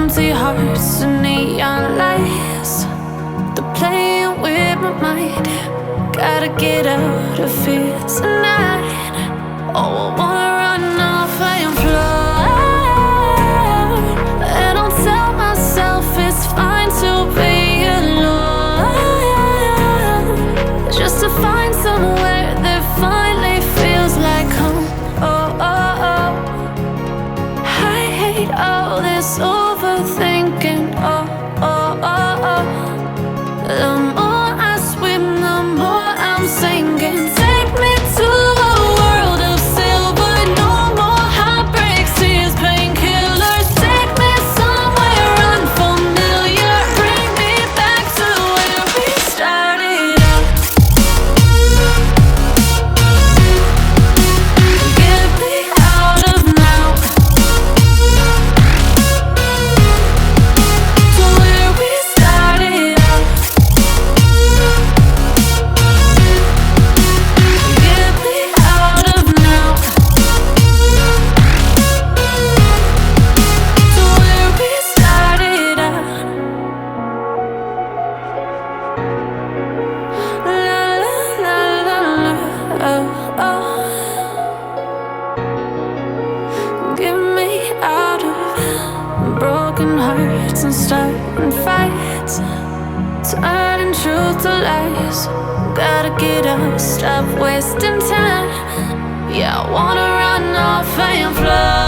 empty hearts and neon lights. They're playing with my mind. Gotta get out of here tonight. Oh, I wanna run off and fly. And I'll tell myself it's fine to be alone, just to find somewhere that finally feels like home. Oh, oh, oh. I hate all this overthinking. Oh, oh, oh, oh. The more I swim, the more I'm sinking. Take me to a world of silver. No more heartbreaks, tears, painkillers. Take me somewhere unfamiliar. Bring me back to where we started out. Get me out of now, to where we started out. Get me out of now, to where we started out. La la la la la, oh, oh. Get me out of broken hearts and starting fights, turning truth to lies. Gotta get up, stop wasting time. Yeah, I wanna run off and fly.